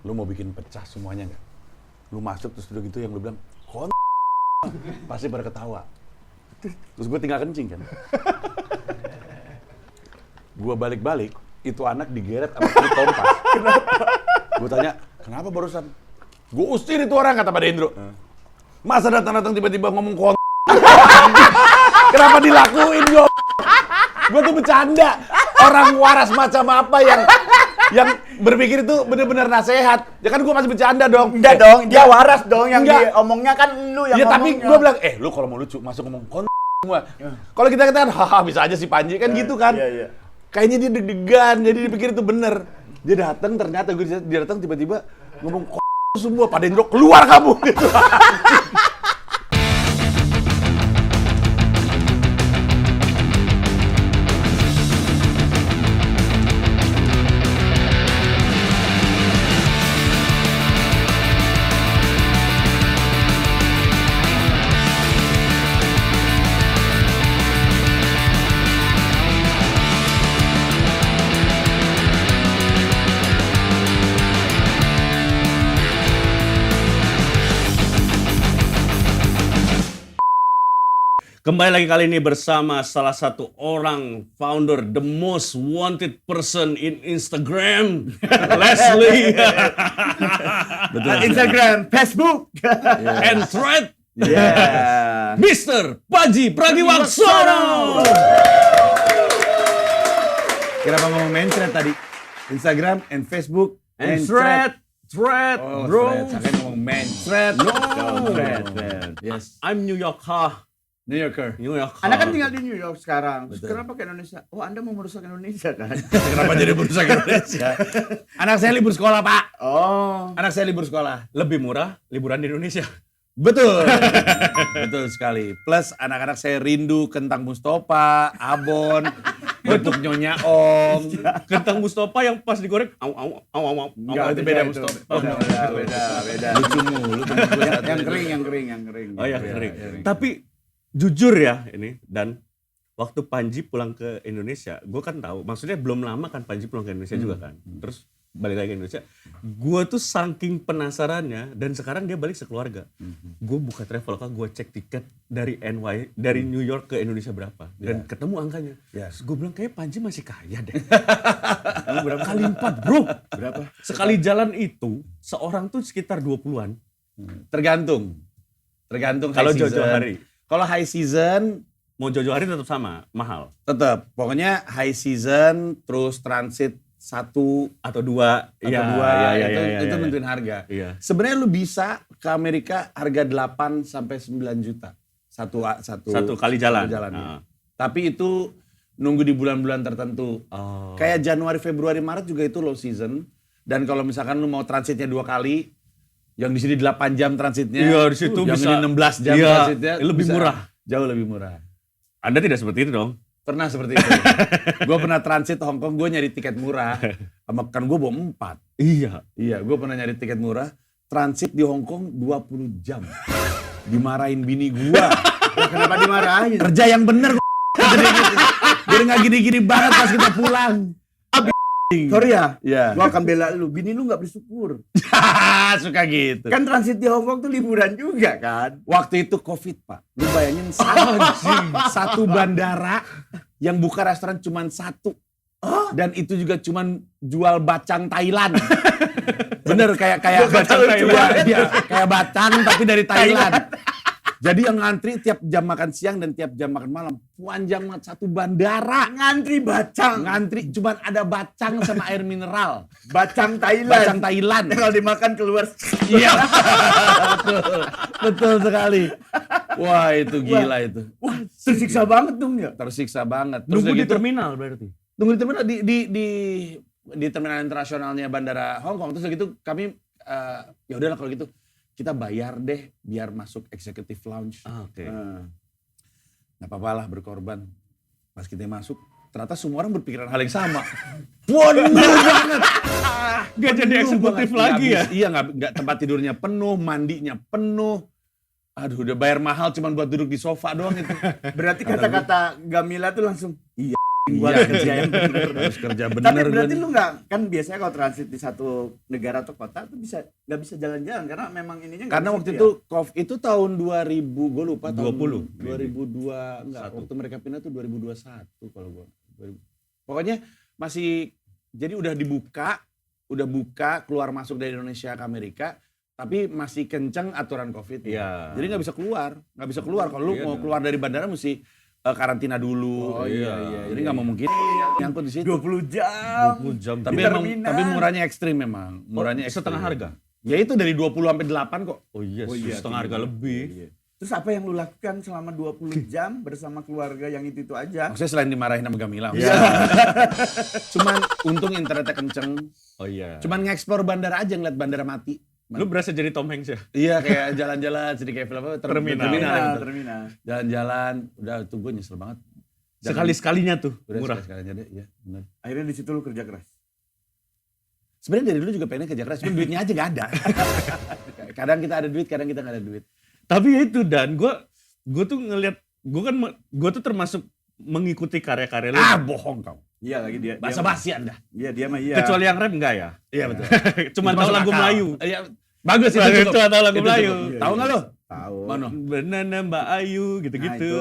lu mau bikin pecah semuanya nggak? Lu masuk terus udah gitu yang lu bilang, pasti pada ketawa. Terus gue tinggal kencing kan. Gue balik-balik, itu anak digeret sama kulit kompas. Gue tanya, kenapa barusan? Gue usir itu orang, kata Pak Dendro. Masa datang-datang tiba-tiba ngomong kenapa dilakuin gue? Gue tuh bercanda. Orang waras macam apa yang berpikir itu benar-benar nasihat. Ya kan gue masih bercanda dong. Enggak dong, dia waras dong yang diomongnya kan lu yang ya, ngomongnya. tapi gue bilang, lu kalau mau lucu masuk ngomong semua. Kalau kita katakan, haha bisa aja si Panji kan gitu kan. Iya. Kayaknya dia deg-degan, jadi dipikir itu bener. Dia datang, ternyata dia datang tiba-tiba ngomong semua. Pak Dendro, keluar kamu gitu. Kembali lagi kali ini bersama salah satu orang founder, the most wanted person in Instagram, Leslie. Betul. Instagram, Facebook, and Thread, Mister Mr. Panji Pragiwaksono. Kenapa ngomong main thread tadi? Instagram and Facebook And Thread, bro. Saya ngomong main thread. No. Thread. Yes. I'm New Yorker. New Yorker. Anda kan tinggal di New York sekarang. Terus kenapa ke Indonesia? Oh, Anda mau merusak Indonesia kan? Kenapa jadi merusak Indonesia? Anak saya libur sekolah, Pak. Oh. Anak saya libur sekolah. Lebih murah liburan di Indonesia. Betul. Betul sekali. Plus anak-anak saya rindu kentang Mustopa, abon, bentuk Nyonya Om. Kentang Mustopa yang pas digoreng, Enggak, itu beda Mustopa. Beda. Lucu mulu. Yang kering. Oh ya, kering. Tapi jujur ya ini, dan waktu Panji pulang ke Indonesia, gue kan tahu, maksudnya belum lama kan Panji pulang ke Indonesia juga kan, terus balik lagi ke Indonesia, gue tuh saking penasarannya, dan sekarang dia balik sekeluarga, gue buka Traveloka, gue cek tiket dari dari New York ke Indonesia berapa, dan ketemu angkanya, gue bilang kayak Panji masih kaya deh. Berapa kali 4 bro? Berapa? Sekali jalan itu, seorang tuh sekitar 20-an. Tergantung Kalau high Jojo season. hari. Kalau high season Mau Jojo hari tetap sama, mahal. tetap. Pokoknya high season terus transit 1 Atau 2. itu nentuin harga. Iya. Sebenarnya lu bisa ke Amerika harga 8 sampai 9 juta. Satu kali jalan. ya. Tapi itu nunggu di bulan-bulan tertentu. Oh. Kayak Januari, Februari, Maret juga itu low season. Dan kalau misalkan lu mau transitnya 2 kali, yang di sini 8 jam transitnya. Iya, di situ yang bisa ini 16 jam iya, transitnya. lebih bisa murah. Jauh lebih murah. Anda tidak seperti itu dong? Pernah seperti itu. Gue pernah transit Hong Kong, gue nyari tiket murah. Kan gue bawa 4. Iya. Iya, gue pernah nyari tiket murah. Transit di Hong Kong 20 jam. Dimarahin bini gue. Kenapa dimarahin? Kerja yang bener. Biar gak gini-gini banget pas kita pulang. Sorry ya, Iya. gua akan bela lu. Bini lu gak bersyukur. Suka gitu. Kan transit di Hong Kong tuh liburan juga kan? Waktu itu COVID, Pak. Lu bayangin satu bandara yang buka restoran cuma 1. Dan itu juga cuma jual bacang Thailand. Bener kayak Bacang Thailand. Iya, kayak bacang tapi dari Thailand. Jadi yang ngantri tiap jam makan siang dan tiap jam makan malam. Panjang banget satu bandara. Ngantri bacang. Ngantri cuman ada bacang sama air mineral. Bacang Thailand. Bacang Thailand. Kalau dimakan keluar. Iya. Betul sekali. Wah, itu gila itu. Wah, tersiksa banget dong ya. Tersiksa banget. Terus Nunggu udah di gitu, terminal berarti? tunggu di terminal di terminal internasionalnya bandara Hong Kong. Terus udah gitu kami ya udahlah kalau gitu kita bayar deh biar masuk executive lounge. Oke. Nggak apa-apa lah berkorban. Pas kita masuk ternyata semua orang berpikiran hal yang sama. Waduh banget. Gak jadi eksekutif lagi ya? Iya, nggak tempat tidurnya penuh, mandinya penuh. Aduh, udah bayar mahal cuman buat duduk di sofa doang itu. Berarti kata-kata Gamila tuh langsung, iya buat Iya, kerja yang bener. Harus kerja Tapi bener berarti gua. lu nggak, kan biasanya kalau transit di satu negara atau kota tuh nggak bisa jalan-jalan karena memang ininya nggak Karena di waktu situ itu COVID itu tahun 2000, gue lupa tahun 20. 2002 enggak, Satu. waktu mereka pindah tuh 2021 kalau gue. Pokoknya masih, jadi udah buka keluar masuk dari Indonesia ke Amerika, tapi masih kenceng aturan COVID. Iya. Jadi nggak bisa keluar. Kalau lu Iya mau dong. keluar dari bandara mesti karantina dulu. Oh, iya. Jadi nggak mau mungkin nyangkut di situ. 20 jam. 20 jam. Tapi di emang, terminal. tapi murahnya ekstrim memang. Murahnya ekstrim. setengah harga? Ya itu dari 20 sampai 8 kok. Oh iya, Oh iya, setengah harga tinggi. lebih. Iya. Terus apa yang lu lakukan selama 20 jam bersama keluarga yang itu aja? Maksudnya selain dimarahin sama Gamila. Iya. Cuman untung internetnya kenceng. Oh iya. Cuman nge-explore bandara aja, ngeliat bandara mati. Lu berasa jadi Tom Hanks ya? Iya kayak jalan-jalan, sedih kayak film apa? Terminal. Terminal. Jalan-jalan, udah tuh gue nyesel banget. Sekali-sekalinya tuh, Udah murah. sekali-sekali aja deh, iya benar. Akhirnya di situ lu kerja keras. Sebenarnya dari dulu juga pengen kerja keras, cuma duitnya aja gak ada. Kadang kita ada duit, kadang kita gak ada duit. Tapi ya itu Dan, gue tuh ngelihat, gue tuh termasuk mengikuti karya-karya lu. Bohong kau. Iya lagi dia. Basa-basi Anda. Iya dia mah iya. Kecuali yang rap enggak ya? Iya betul. Cuman Itu tahu masuk lagu akal. Melayu. Iya, bagus itu Bagus, cukup. cuma tahu lagu Itu Melayu. cukup. Iya, Tahu iya. nggak lo? Tahu. Mana? Banana Mbak Ayu Nah, gitu-gitu.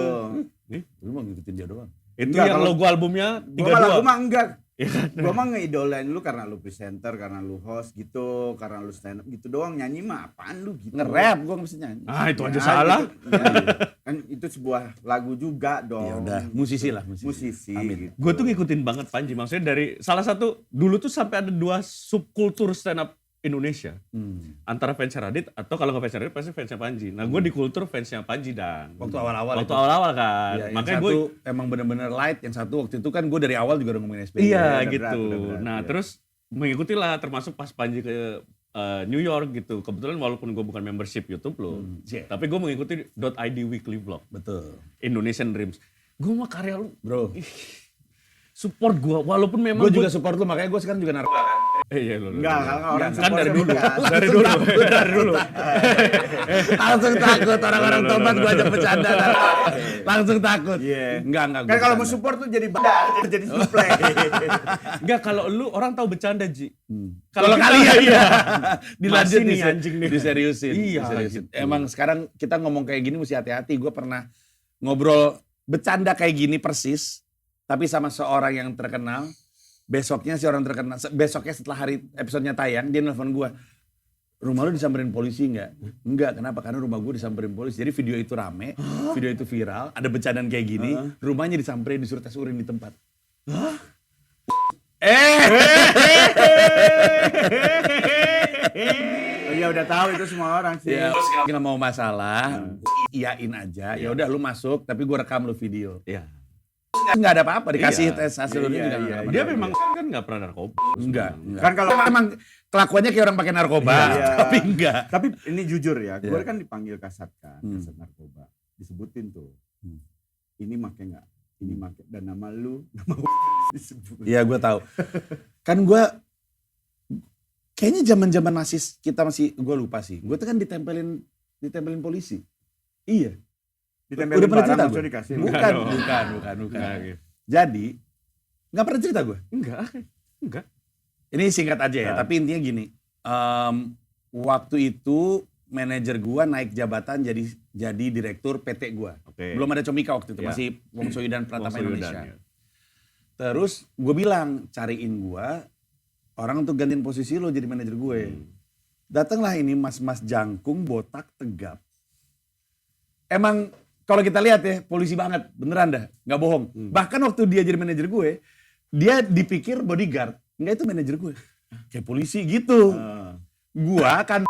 itu. Lu mau ngikutin dia doang. Itu Enggak, yang kalau- logo albumnya Gua malah 32. mah enggak. Iya kan? Gua mah ngeidolain lu karena lu presenter, karena lu host gitu, karena lu stand up gitu doang. Nyanyi mah apaan lu gitu. Nge-rap gue nggak mesti nyanyi. Ah, itu aja Ya, salah. gitu. Ya, kan itu sebuah lagu juga dong. Ya udah, musisi lah, Musisi. Amin. Gitu. Gue tuh ngikutin banget Panji. Maksudnya dari salah satu dulu tuh sampai ada 2 subkultur stand up Indonesia. Antara fansnya Radit atau kalau nggak fansnya Radit pasti fansnya Panji. Nah gue di kultur fansnya Panji Dan. Waktu awal-awal Waktu itu. awal-awal kan. Ya, Makanya yang gue satu emang bener-bener light, yang satu waktu itu kan gue dari awal juga udah ngomongin SPG. iya udah gitu. berat, udah berat, Nah iya. terus mengikuti lah termasuk pas Panji ke New York gitu. Kebetulan walaupun gue bukan membership YouTube loh. Iya. Tapi gue mengikuti .id weekly vlog. Betul. Indonesian Dreams. Gue mah karya lu Bro, support gue walaupun memang gue juga support lu, makanya gue sekarang juga narkoba kan. iya lu. Enggak, kalau orang kan support dari ya dulu. bukan. Dari dulu. Dari dulu. Langsung takut orang-orang tobat gue aja bercanda. Langsung takut. Iya. Enggak. Kan gua kalau mau bercanda. support tuh jadi bandar, jadi suplai. Enggak, kalau lu orang tahu bercanda, Ji. Kalau kita- kalian iya. dilanjut Masih nih, anjing nih. diseriusin. Iya, diseriusin. gitu. Emang sekarang kita ngomong kayak gini mesti hati-hati. Gue pernah ngobrol bercanda kayak gini persis, tapi sama seorang yang terkenal. Besoknya si orang terkenal, besoknya setelah hari episodenya tayang, dia nelfon gue. Rumah lu disamperin polisi nggak? Enggak, kenapa? Karena rumah gue disamperin polisi. Jadi video itu rame, video itu viral, ada bercandaan kayak gini, rumahnya disamperin, disuruh tes urin di tempat. Oh iya udah tahu itu semua orang sih. Ya, kalau mau masalah, iyain aja. Ya udah lu masuk, tapi gue rekam lu video. Iya. Nggak ada apa-apa, dikasih Iya. tes hasil urin Iya, juga iya, nggak apa-apa. Dia memang kan enggak pernah narkoba. Enggak. Kan kalau Emang kelakuannya kayak orang pakai narkoba, Iya. tapi enggak. tapi ini jujur ya, gue Iya. kan dipanggil kasat kan, kasat narkoba. Disebutin tuh. Ini make nggak? Ini make dan nama lu, nama disebut. Iya, gue tahu. Kan gue kayaknya zaman-zaman kita masih, gue lupa sih. Gue tuh kan ditempelin polisi. Iya. Ditempelin Udah pernah barang cerita maksudnya gue? dikasih. Bukan, dong. bukan. Enggak, gitu. Jadi, nggak pernah cerita gue. Enggak. Ini singkat aja ya, tapi intinya gini. Waktu itu manajer gue naik jabatan jadi direktur PT gue. Oke. Belum ada Comika waktu itu, Ya. masih Wong Soidan Pratama Wong Soidan, Indonesia. ya. Terus gue bilang, cariin gue orang untuk gantiin posisi lo jadi manajer gue. Datanglah ini mas-mas jangkung, botak, tegap. Emang kalau kita lihat ya, polisi banget, beneran dah, nggak bohong. Bahkan waktu dia jadi manajer gue, dia dipikir bodyguard. Enggak, itu manajer gue. Kayak polisi gitu. Gua kan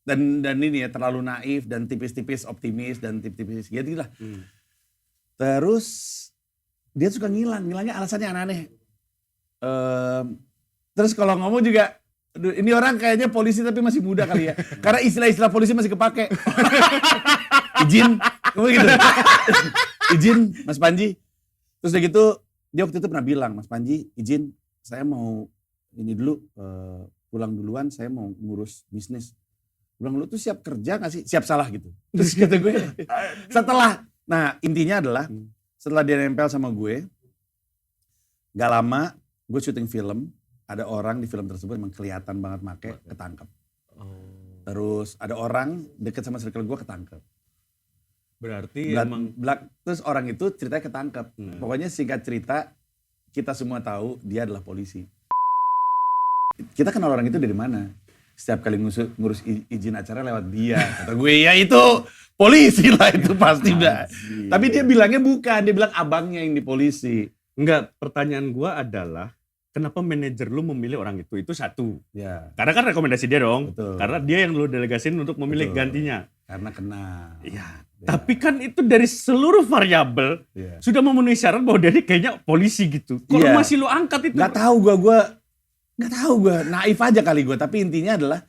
dan ini ya terlalu naif dan tipis-tipis optimis dan tipis-tipis gitu lah. Terus dia suka ngilangnya alasannya aneh-aneh. Terus kalau ngomong juga, aduh, ini orang kayaknya polisi tapi masih muda kali ya. Karena istilah-istilah polisi masih kepake. Izin, ngomong gitu. Izin, Mas Panji. Terus udah gitu, dia waktu itu pernah bilang, Mas Panji, izin, saya mau ini dulu, pulang duluan, saya mau ngurus bisnis. Bilang, lu tuh siap kerja gak sih? Siap salah gitu. Terus kata gue, setelah, nah intinya adalah, setelah dia nempel sama gue, Gak lama gue syuting film, ada orang di film tersebut emang kelihatan banget make, ketangkep. Terus ada orang deket sama circle gue ketangkep. Berarti emang Terus orang itu ceritanya ketangkep. Pokoknya singkat cerita, kita semua tahu dia adalah polisi. Kita kenal orang itu dari mana? Setiap kali ngurus izin acara lewat dia. Kata gue, ya itu polisi lah itu pasti udah. Tapi dia bilangnya bukan, dia bilang abangnya yang di polisi. enggak, pertanyaan gua adalah kenapa manajer lu memilih orang itu? Itu satu. Ya, Karena kan rekomendasi dia dong. Betul. Karena dia yang lu delegasin untuk memilih Betul. gantinya. karena kenal. Iya. Tapi kan itu dari seluruh variabel Iya. sudah memenuhi syarat bahwa dia ini kayaknya polisi gitu. Kalau Iya. masih lu angkat itu. Gak tahu gue nggak tahu gue, naif aja kali gue. Tapi intinya adalah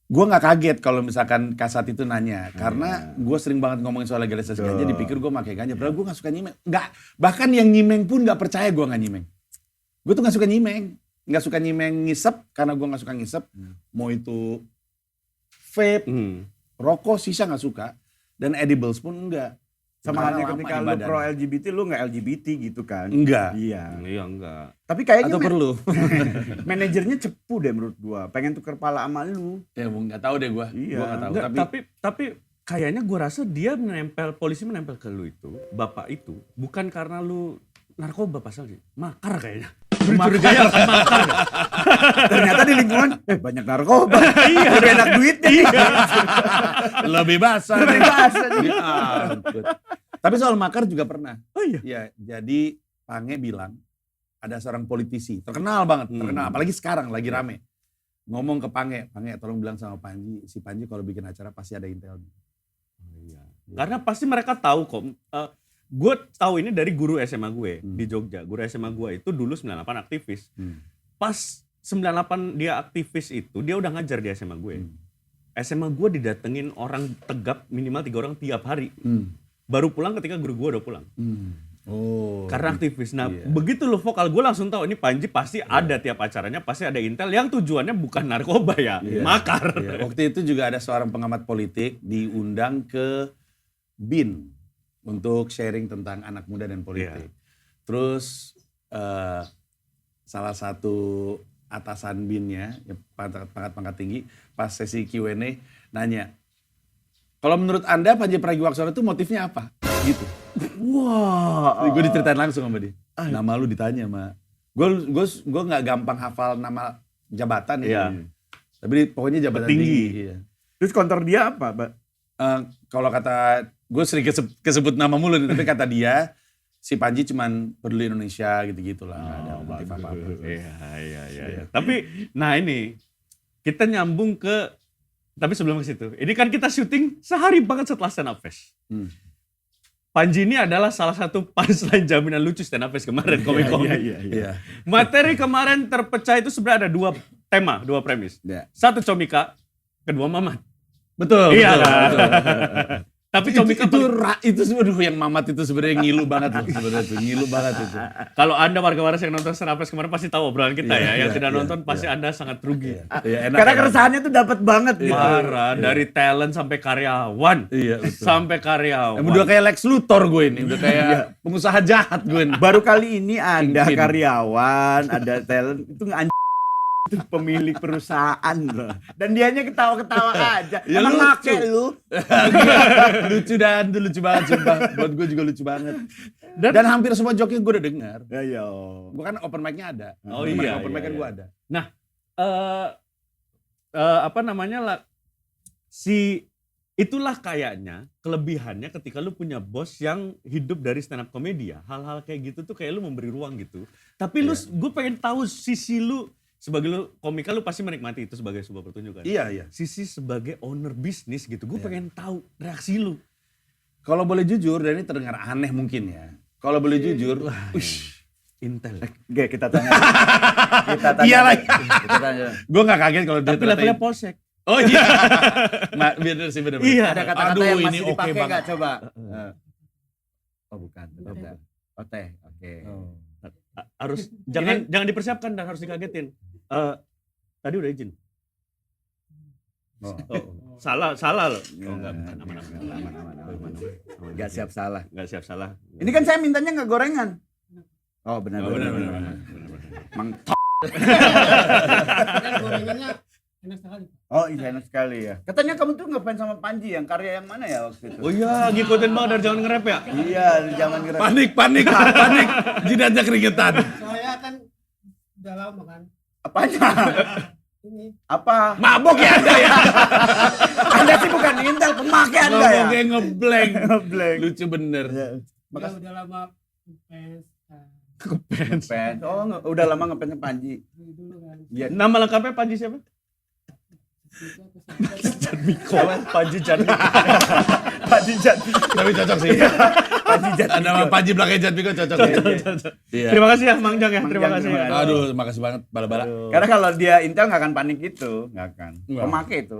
gue nggak kaget kalau misalkan Kasat itu nanya, karena gue sering banget ngomongin soal legalisasi ganja, dipikir gue pakai ganja. Padahal gue nggak suka nyimeng. Nggak, bahkan yang nyimeng pun nggak percaya gue nggak nyimeng. Gue tuh nggak suka nyimeng, ngisep karena gue nggak suka ngisep. Mau itu vape, rokok, sisa nggak suka, dan edibles pun enggak. Sama halnya Karena ketika lama lu ibadah. pro LGBT, lu nggak LGBT gitu kan? Enggak. Iya. Iya enggak. Tapi kayaknya Atau perlu? manajernya cepu deh menurut gua. Pengen tuker pala sama lu. Ya nggak tahu deh gue. Iya. Gue nggak tahu. Enggak, tapi kayaknya gua rasa dia polisi menempel ke lu itu, bapak itu, bukan karena lu narkoba pasalnya. Makar kayaknya. Curiga akan makar. Ternyata di lingkungan banyak narkoba. Iya. Lebih enak duitnya. lebih basah. Lebih basah. Ya ampun. Tapi soal makar juga pernah. Oh iya. Ya, jadi Pange bilang ada seorang politisi terkenal banget, terkenal. Apalagi sekarang lagi rame. Ngomong ke Pange tolong bilang sama Panji, si Panji kalau bikin acara pasti ada intelnya. Karena pasti mereka tahu kok. Gue tahu ini dari guru SMA gue di Jogja. Guru SMA gue itu dulu 98 aktivis. Pas 98 dia aktivis itu, dia udah ngajar di SMA gue. SMA gue didatengin orang tegap minimal 3 orang tiap hari. Baru pulang ketika guru gue udah pulang. Oh. Karena aktivis. Nah, begitu lo vokal, gue langsung tahu ini Panji pasti ada tiap acaranya, pasti ada intel yang tujuannya bukan narkoba ya, makar. Iya. Waktu itu juga ada seorang pengamat politik diundang ke BIN untuk sharing tentang anak muda dan politik. Terus salah satu atasan BIN-nya, pangkat tinggi, pas sesi Q&A nanya, kalau menurut Anda Panji Pragiwaksono itu motifnya apa? Gitu. Wah. Gue diceritain langsung sama dia. Nama lu ditanya sama. Gue nggak gampang hafal nama jabatan ya. Tapi pokoknya jabatan tinggi. Iya. Terus kontor dia apa, Mbak? Kalau kata gue sering kesebut nama mulu nih, tapi kata dia si Panji cuman peduli Indonesia gitu-gitu lah. Nggak ada motif apa-apa. Iya. Tapi, nah ini kita nyambung ke. Tapi sebelum ke situ, ini kan kita syuting sehari banget setelah Stand Up Fest. Panji ini adalah salah satu punchline jaminan lucu Stand Up Fest kemarin, komik-komik. Iya. Materi kemarin terpecah itu sebenarnya ada 2 tema, 2 premis. Satu Comika, kedua Mamat. Betul. Iya betul, kan? betul. Tapi Comika itu sebenarnya yang Mamat itu sebenarnya ngilu banget loh, sebenarnya ngilu banget itu. kalau Anda warga waras yang nonton Stand Up Fest kemarin pasti tahu obrolan kita ya. Yang tidak nonton pasti Anda sangat rugi. Iya, enak, Karena enak. keresahannya tuh dapat banget gitu. Parah, dari talent sampai karyawan. Iya, betul. Sampai karyawan. Udah kayak Lex Luthor gue ini, udah kayak pengusaha jahat gue ini. Baru kali ini ada Kingpin. karyawan, ada talent, itu itu pemilik perusahaan loh. Dan dianya ketawa-ketawa aja. Ya Emang lucu. make lu. lucu banget sumpah. Buat gue juga lucu banget. Dan hampir semua joknya gue udah dengar. Ayo. Gue kan open mic-nya ada. Oh iya, Open mic kan iya. gue ada. Nah, apa namanya lah, itulah kayaknya kelebihannya ketika lu punya bos yang hidup dari stand up komedi ya. Hal-hal kayak gitu tuh kayak lu memberi ruang gitu. Tapi gue pengen tahu sisi lu sebagai lu komika, lu pasti menikmati itu sebagai sebuah pertunjukan. Iya. Sisi sebagai owner bisnis gitu, gue pengen tahu reaksi lu. Kalau boleh jujur, dan ini terdengar aneh mungkin ya. Kalau boleh jujur, Intel. Oke, kita tanya. Iya lagi. Kita tanya. Gue gak kaget kalau dia Tapi ternyata levelnya polsek. Oh iya. Nah, bener sih bener. Iya. Ada kata-kata Aduh, yang ini masih oke dipakai banget. nggak coba? Oh bukan. Oh teh. Oke. Harus jangan dipersiapkan dan harus dikagetin. Tadi udah izin. Oh. Salah loh. Oh enggak, Aman. aman. Gak siap salah. Enggak siap salah. Ini kan saya mintanya nggak gorengan. Oh benar. Mang Dan gorengannya enak sekali. Oh iya enak sekali ya. Katanya kamu tuh ngefans sama Panji yang karya yang mana ya waktu itu? Oh iya, ngikutin banget dari zaman nge-rap ya? Iya, di zaman kira. Panik, jidatnya keringetan. Saya kan udah lama kan. Apanya? Ini Apa? Mabok ya Anda ya? Anda sih bukan Intel, pemakai Anda ya? Ngomongnya ngeblank. Ngeblank. Lucu bener. dia udah lama fans. Ngefans. Oh, udah lama ngefans sama Panji. Dulu kan. Iya. Nama lengkapnya Panji siapa? Jadmiko. Panji Jadmiko. Panji Jadmiko. Tapi cocok sih. Panji Jadmiko. Ada nama Panji belakangnya Jadmiko cocok. Iya. Terima kasih ya Mang Jang ya. Mang Terima Jang, kasih. terima ya. kasih. Aduh, makasih banget bala-bala. Karena kalau dia Intel nggak akan panik gitu, nggak akan. Nggak. Pemakai itu.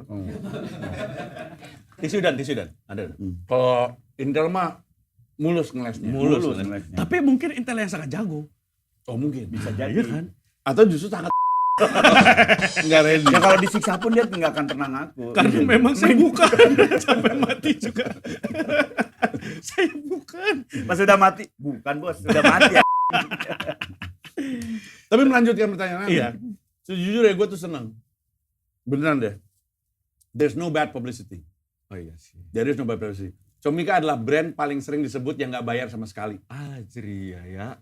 Tisu dan. Ada. Kalau Intel mah mulus ngelesnya. Mulus. ngelesnya. Tapi mungkin Intel yang sangat jago. Oh mungkin. Bisa jadi. Iya kan? Atau justru sangat nggak ready. Ya kalau disiksa pun dia nggak akan pernah ngaku. Karena memang saya bukan. Sampai mati juga. Saya bukan. Pas sudah mati, bukan bos, sudah mati ya. Tapi melanjutkan pertanyaan Anda. Iya. Sejujurnya gue tuh senang. Beneran deh. There's no bad publicity. Oh iya sih. There is no bad publicity. Comika adalah brand paling sering disebut yang nggak bayar sama sekali. Ajri ya.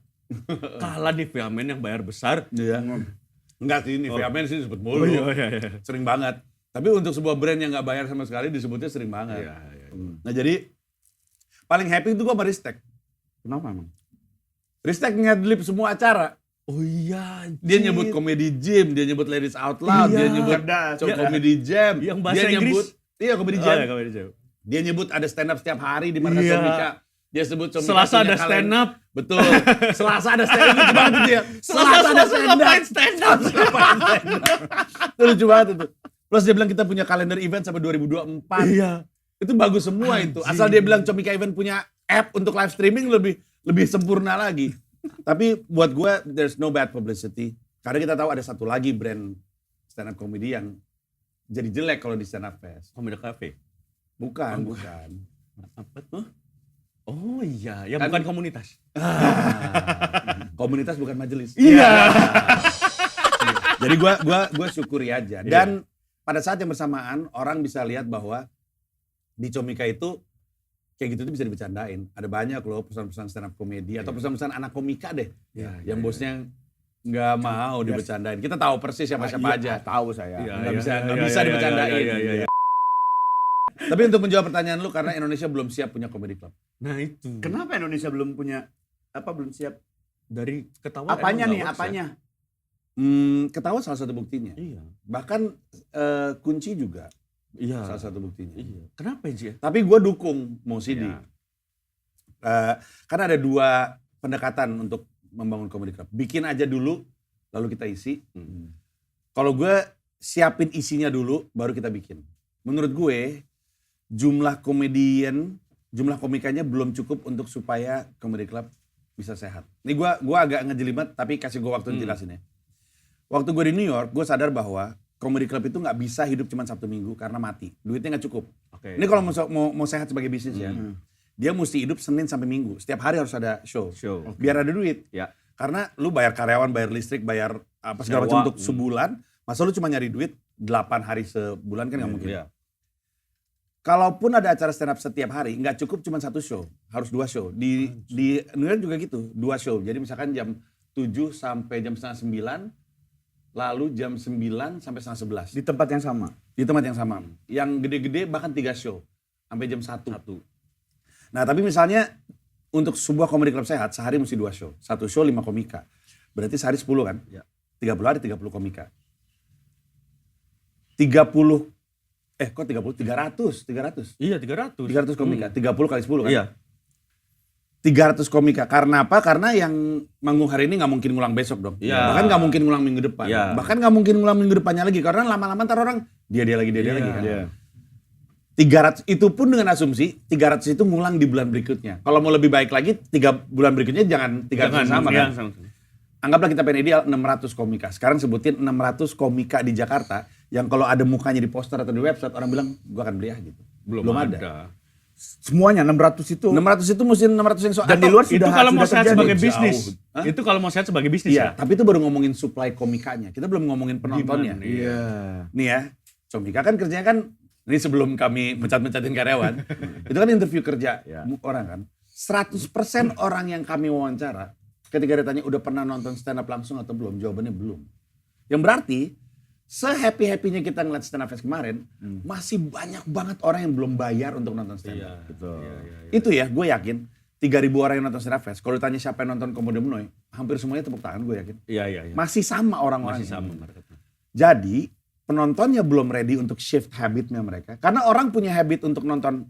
Kalah nih Viamen yang bayar besar. Iya. Enggak sih, ini Viamen sih disebut mulu. Iya. Sering banget. Tapi untuk sebuah brand yang nggak bayar sama sekali disebutnya sering banget. Iya. Nah jadi paling happy itu gue sama Ristek. Kenapa emang? Ristek ngedlip semua acara. Oh iya. Dia nyebut Comedy Jam, dia nyebut Ladies Out Loud, Iya. dia nyebut Cerdas. Comedy Jam. Yang bahasa dia nyebut, Inggris. iya Comedy Oh, Jam. ya, Comedy Jam. Dia nyebut ada stand up setiap hari di Markas Iya. Comika. Dia sebut Comika Selasa punya ada stand up. Betul. Selasa ada stand up, lucu banget itu dia. Selasa ada stand up. ngapain stand up? Itu lucu banget itu. Plus dia bilang kita punya kalender event sampai 2024. Iya. Itu bagus semua itu. Asal dia bilang Comika Event punya app untuk live streaming lebih sempurna lagi. Tapi buat gue there's no bad publicity. Karena kita tahu ada satu lagi brand stand up comedy yang jadi jelek kalau di stand up fest. Comedy Cafe. Bukan. Apa tuh? Oh iya, yang Kan- bukan komunitas. Komunitas bukan majelis. Iya. Jadi gua syukuri aja. Dan pada saat yang bersamaan orang bisa lihat bahwa di Comika itu kayak gitu tuh bisa dibercandain. Ada banyak loh perusahaan-perusahaan stand up komedi atau perusahaan-perusahaan anak komika deh. Iya, Yang bosnya nggak mau dibercandain. Kita tahu persis siapa-siapa aja. Tahu saya. Nggak bisa dibercandain. Iya. Tapi untuk menjawab pertanyaan lu, karena Indonesia belum siap punya comedy club. Nah itu. Kenapa Indonesia belum punya belum siap? Dari ketawa Apanya emang nih? nggak works Apanya? Ketawa salah satu buktinya. Ya? Iya. Bahkan kunci juga Iya. salah satu buktinya. Iya. Kenapa Ji? Tapi gue dukung Mosidi. Iya. Karena ada dua pendekatan untuk membangun comedy club. Bikin aja dulu, lalu kita isi. Kalau gue siapin isinya dulu, baru kita bikin. Menurut gue, jumlah komikanya belum cukup untuk supaya comedy club bisa sehat. Ini gue agak ngejelimet, tapi kasih gue waktu jelasin ya. Waktu gue di New York, gue sadar bahwa comedy club itu nggak bisa hidup cuma Sabtu Minggu karena mati. Duitnya nggak cukup. Oke. Ini kalau mau sehat sebagai bisnis ya, dia mesti hidup Senin sampai Minggu. Setiap hari harus ada show. Biar ada duit. Ya. Karena lu bayar karyawan, bayar listrik, bayar apa segala macam untuk sebulan. Masa lu cuma nyari duit 8 hari sebulan kan nggak mungkin. Iya. Kalaupun ada acara stand up setiap hari, nggak cukup cuma 1 show. Harus 2 show. Di New York juga gitu, 2 show. Jadi misalkan jam 7 sampai jam setengah 9, lalu jam 9 sampai setengah 11. Di tempat yang sama. Di tempat yang sama. Yang gede-gede bahkan 3 show. Sampai jam 1. Nah tapi misalnya untuk sebuah comedy club sehat, sehari mesti 2 show. 1 show 5 komika. Berarti sehari 10 kan? Ya. 30 hari 30 komika. 300. Iya 300. 300 komika. 30 kali 10 kan? Iya. 300 komika. Karena apa? Karena yang manggung hari ini nggak mungkin ngulang besok dong. Iya. Bahkan nggak mungkin ngulang minggu depan. Iya. Bahkan nggak mungkin ngulang minggu depannya lagi. Karena lama-lama ntar orang dia lagi kan. Iya. 300 itu pun dengan asumsi 300 itu ngulang di bulan berikutnya. Kalau mau lebih baik lagi 3 bulan berikutnya jangan 300 yang sama kan. Anggaplah kita pengen ideal 600 komika. Sekarang sebutin 600 komika di Jakarta yang kalau ada mukanya di poster atau di website orang bilang gua akan beli gitu. Belum ada. Semuanya 600 itu. 600 itu mesti 600 yang Dan di luar Itu sudah kalau mau sudah sehat terjadi. sebagai Jauh. bisnis. Hah? Itu kalau mau sehat sebagai bisnis Iya, ya. tapi itu baru ngomongin supply komikanya. Kita belum ngomongin penontonnya. Gimana? Iya. Nih ya, Comika kan kerjanya kan, ini sebelum kami mencat-mencatin karyawan, itu kan interview kerja Ya. orang kan. 100% orang yang kami wawancara, ketika ditanya udah pernah nonton stand up langsung atau belum, jawabannya belum. Yang berarti, se-happy-happynya kita ngeliat stand up fest kemarin, masih banyak banget orang yang belum bayar untuk nonton stand up. Betul. Itu ya, gue yakin 3.000 orang yang nonton stand up fest, kalau ditanya siapa yang nonton Komodo Menoy, hampir semuanya tepuk tangan, gue yakin. Iya. Masih sama orang-orang. Masih sama marketnya. Jadi penontonnya belum ready untuk shift habitnya mereka. Karena orang punya habit untuk nonton,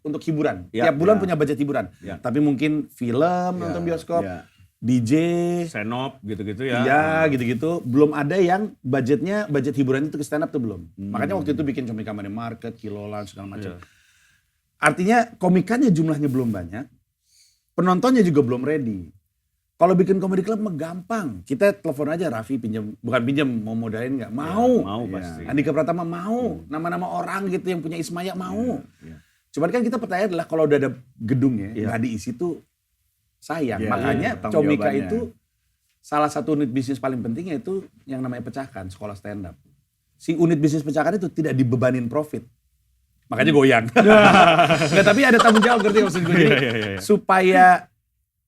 untuk hiburan. Ya, Tiap bulan ya. punya budget hiburan. Ya. Tapi mungkin film, nonton bioskop, Ya. DJ, Senop gitu-gitu ya. iya gitu-gitu. Belum ada yang budget hiburan itu ke stand up tuh belum. Makanya waktu itu bikin Comika Money Market, Kilolan, segala macam. Iya. Artinya komikannya jumlahnya belum banyak, penontonnya juga belum ready. Kalau bikin comedy club mah gampang. Kita telepon aja Raffi bukan pinjam, mau modalin nggak? Mau. Mau Iya. pasti. Andika Pratama mau. Nama-nama orang gitu yang punya Ismaya mau. Iya. Cuman kan kita pertanyaan adalah kalau udah ada gedungnya, Iya. nggak diisi tuh sayang. Iya, Makanya iya, tanggung Comika jawabannya. itu salah satu unit bisnis paling pentingnya itu yang namanya pecahkan, sekolah stand up. Si unit bisnis pecahkan itu tidak dibebanin profit. Makanya goyang. Nggak, tapi ada tanggung jawab, ngerti maksud gue? Jadi, Iya. supaya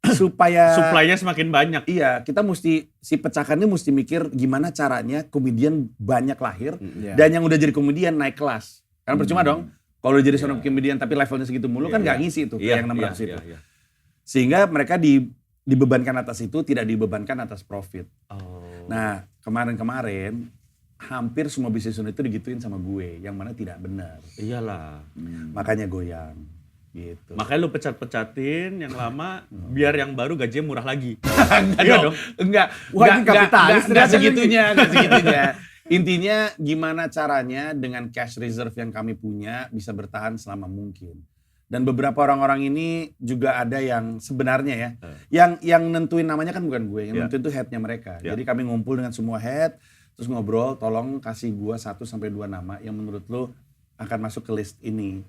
Supply-nya semakin banyak. iya, kita mesti, si pecahkan ini mesti mikir gimana caranya komedian banyak lahir Iya. dan yang udah jadi komedian naik kelas. Karena percuma dong kalau udah jadi seorang komedian tapi levelnya segitu mulu kan nggak ngisi itu kayak yang 600 itu. Iya. Sehingga mereka dibebankan atas itu, tidak dibebankan atas profit. Oh. Nah, kemarin-kemarin hampir semua bisnis unit itu digituin sama gue, yang mana tidak benar. Iyalah. Makanya goyang gitu. Makanya lu pecat-pecatin yang lama biar yang baru gajinya murah lagi. Enggak Iya dong. dong. Enggak. Wah, ini kapitalis Enggak ternyata segitunya, enggak segitunya. Intinya gimana caranya dengan cash reserve yang kami punya bisa bertahan selama mungkin. Dan beberapa orang-orang ini juga ada yang sebenarnya ya, yang nentuin namanya kan bukan gue, yang nentuin itu headnya mereka. Jadi kami ngumpul dengan semua head, terus ngobrol, tolong kasih gue 1-2 nama yang menurut lo akan masuk ke list ini.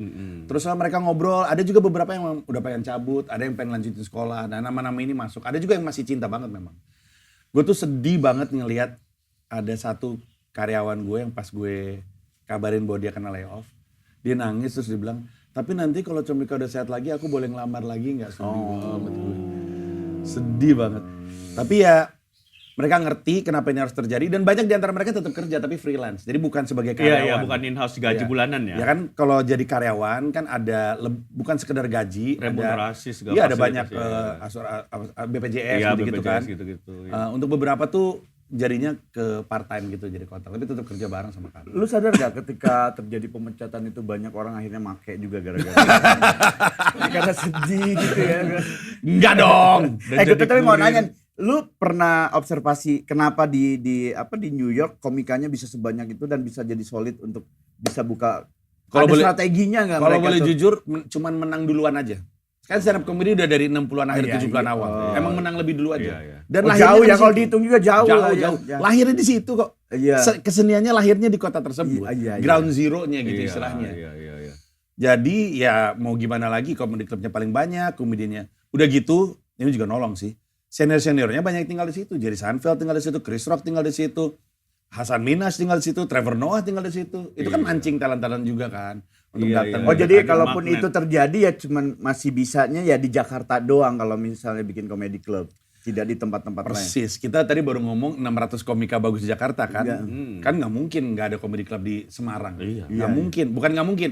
Terus mereka ngobrol, ada juga beberapa yang udah pengen cabut, ada yang pengen lanjutin sekolah, dan nama-nama ini masuk. Ada juga yang masih cinta banget memang. Gue tuh sedih banget ngelihat ada satu karyawan gue yang pas gue kabarin bahwa dia kena layoff, dia nangis terus dia bilang, tapi nanti kalau Comika udah sehat lagi, aku boleh ngelamar lagi nggak? Sedih banget gue. Sedih banget. Tapi ya mereka ngerti kenapa ini harus terjadi dan banyak di antara mereka tetap kerja tapi freelance. Jadi bukan sebagai karyawan. Iya, bukan in-house gaji Iya. bulanan ya. Ya kan kalau jadi karyawan kan ada bukan sekedar gaji, Remunerasi segala iya ada banyak fasilitas, BPJS Iya, gitu kan. BPJS gitu-gitu. Ya. Untuk beberapa tuh jadinya ke part time gitu jadi kontrak, tapi tetap kerja bareng sama kami. Lu sadar gak ketika terjadi pemecatan itu banyak orang akhirnya make juga gara-gara karena sedih gitu ya. Enggak dong. Gue tapi mau nanya, lu pernah observasi kenapa di New York komikanya bisa sebanyak itu dan bisa jadi solid untuk bisa buka? Kalau Ada boleh- strateginya nggak? Kalau mereka boleh tuh? jujur, cuman menang duluan aja. Kan stand up comedy udah dari 60-an akhir Iya, 70-an iya. awal. Oh. Emang menang lebih dulu aja. Iya, iya. Dan Oh, lahirnya jauh kan ya di kalau situ. dihitung juga jauh lah ya. Jauh. Ya. Lahirnya di situ kok. Iya. Keseniannya lahirnya di kota tersebut. Iya, iya. Ground zero-nya gitu Iya, istilahnya. Iya. Jadi ya mau gimana lagi, comedy clubnya paling banyak, komedinya. Udah gitu, ini juga nolong sih. Senior-seniornya banyak yang tinggal di situ. Jerry Seinfeld tinggal di situ, Chris Rock tinggal di situ, Hasan Minhaj tinggal di situ, Trevor Noah tinggal di situ. Itu kan Iya. mancing talent-talent juga kan untuk Iya, datang. iya. Oh jadi Ada kalaupun magnet. itu terjadi ya cuman masih bisanya ya di Jakarta doang kalau misalnya bikin comedy club. Tidak di tempat-tempat lain. Persis. Kita tadi baru ngomong 600 komika bagus di Jakarta kan. Iya. Kan nggak mungkin nggak ada comedy club di Semarang. Iya. Nggak Iya, mungkin. Bukan nggak mungkin.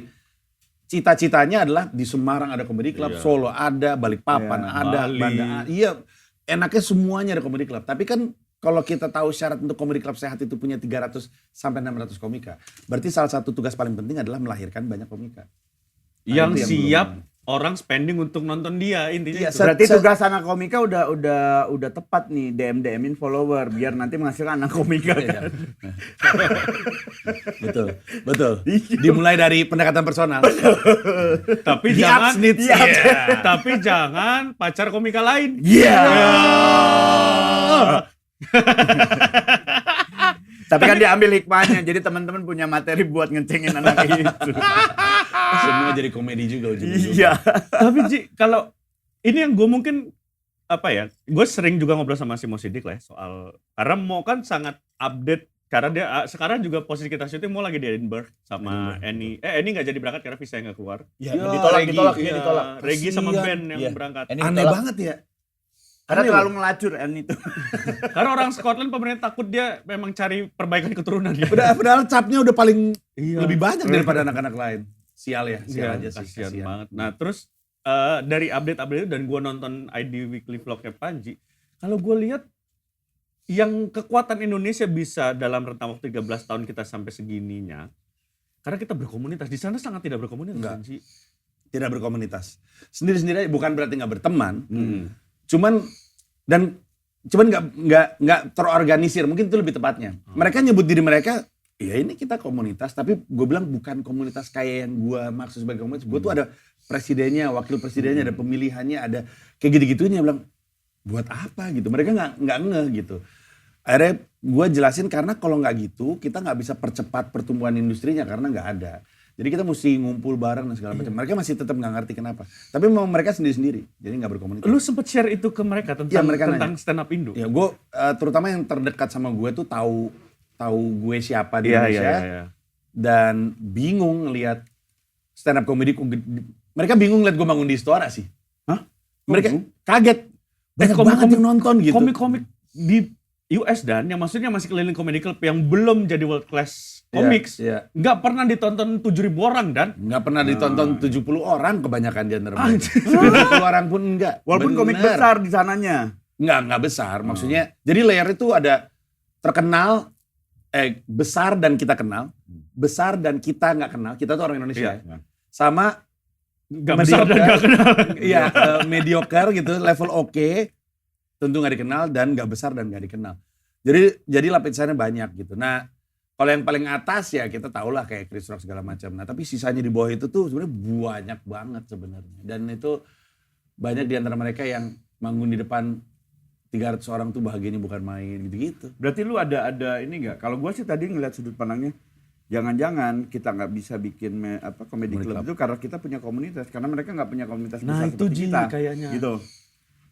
Cita-citanya adalah di Semarang ada comedy club, Iya. Solo ada, Balikpapan Iya, ada, Bali. Banda ada. Iya, enaknya semuanya ada comedy club. Tapi kan kalau kita tahu syarat untuk comedy club sehat itu punya 300 sampai 600 komika. Berarti salah satu tugas paling penting adalah melahirkan banyak komika. Yang itu yang siap belum. orang spending untuk nonton dia intinya. Iya, itu. Berarti tugas anak komika udah tepat nih DM-in follower biar nanti menghasilkan anak komika. Iya. Betul. Dimulai dari pendekatan personal. Tapi The jangan Ups needs- Iya. Iya. Tapi jangan pacar komika lain. Iya. Tapi kan diambil hikmahnya, jadi teman-teman punya materi buat ngecengin anak itu. Semua jadi komedi juga ujung-ujungnya. Iya. Tapi Ji, kalau ini yang gue mungkin apa ya, gue sering juga ngobrol sama si Mo Sidik lah ya, soal karena Mo kan sangat update karena dia sekarang juga posisi kita syuting Mo lagi di Edinburgh sama Annie. Annie nggak jadi berangkat karena visa nggak keluar. Ya, Ya, ditolak, Regi. dia ditolak. Regi sama Kasian. Ben yang Iya. berangkat. Ini Aneh ditolak. banget ya. Karena Aneh terlalu loh. ngelacur itu. Karena orang Scotland pemerintah takut dia memang cari perbaikan keturunan dia. Padahal capnya udah paling Iya. lebih banyak daripada anak-anak lain. Sial ya, sial Iya, aja sih. kasihan kasihan. banget. Nah terus dari update-update itu dan gue nonton ID Weekly Vlognya Panji, kalau gue lihat yang kekuatan Indonesia bisa dalam rentang waktu 13 tahun kita sampai segininya, karena kita berkomunitas. Di sana sangat tidak berkomunitas. Enggak. Panji. Tidak berkomunitas. Sendiri-sendiri aja, bukan berarti nggak berteman. Hmm. Cuman nggak terorganisir, mungkin itu lebih tepatnya. Mereka nyebut diri mereka, ya ini kita komunitas, tapi gue bilang bukan komunitas kayak yang gue maksud sebagai komunitas. Gue tuh ada presidennya, wakil presidennya, ada pemilihannya, ada kayak gitu-gitunya. Bilang buat apa gitu? Mereka nggak ngeh gitu. Akhirnya gue jelasin karena kalau nggak gitu kita nggak bisa percepat pertumbuhan industrinya karena nggak ada. Jadi kita mesti ngumpul bareng dan segala macam. Mereka masih tetap nggak ngerti kenapa. Tapi mau mereka sendiri-sendiri, jadi nggak berkomunikasi. Lu sempet share itu ke mereka tentang, Iya, mereka tentang stand up Indo? Ya gue terutama yang terdekat sama gue tuh tahu gue siapa di Iya, Indonesia iya. dan bingung ngelihat stand up comedy. Mereka bingung ngeliat gue bangun di Istora sih. Hah? Mereka kaget. Banyak komik-komik- banget yang nonton gitu. Komik-komik di US dan yang maksudnya masih keliling comedy club yang belum jadi world class Iya, comics, iya. nggak pernah ditonton 7.000 orang dan Nggak pernah ditonton 70 orang kebanyakan di antara mereka. Anjir. 70 orang pun enggak. Walaupun komik Bener. besar di sananya. Nggak besar. Maksudnya, jadi layer itu ada terkenal, besar dan kita kenal. Besar dan kita nggak kenal. Kita tuh orang Indonesia. Iya. Ya. Sama nggak besar dan nggak kenal. Iya, mediocre gitu, level oke, tentu nggak dikenal dan nggak besar dan nggak dikenal. Jadi lapisannya banyak gitu. Nah, kalau yang paling atas ya kita tahu lah kayak Chris Rock segala macam. Nah, tapi sisanya di bawah itu tuh sebenarnya banyak banget sebenarnya. Dan itu banyak di antara mereka yang manggung di depan 300 orang tuh bahagianya bukan main gitu-gitu. Berarti lu ada ini enggak? Kalau gua sih tadi ngeliat sudut pandangnya, jangan-jangan kita nggak bisa bikin comedy club itu karena kita punya komunitas, karena mereka nggak punya komunitas Nah besar itu seperti Ji kita. kayaknya. Gitu.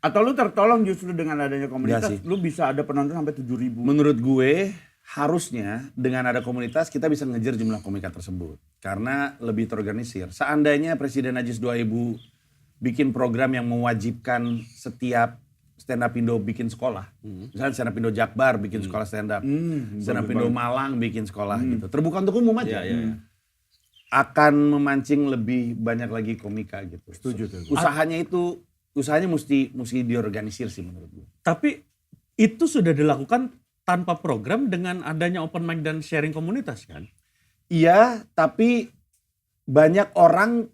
Atau lu tertolong justru dengan adanya komunitas, Nggak sih. lu bisa ada penonton sampai 7.000. Menurut gue harusnya dengan ada komunitas kita bisa ngejar jumlah komika tersebut. Karena lebih terorganisir. Seandainya Presiden Najis 2000 bikin program yang mewajibkan setiap stand up Indo bikin sekolah. Misalnya stand up Indo Jakbar bikin sekolah stand up. Stand up Indo Malang bikin sekolah gitu. Terbuka untuk umum aja. Akan memancing lebih banyak lagi komika gitu. Setuju tuh. Usahanya mesti diorganisir sih menurut gue. Tapi itu sudah dilakukan tanpa program dengan adanya open mic dan sharing komunitas kan? Iya, tapi banyak orang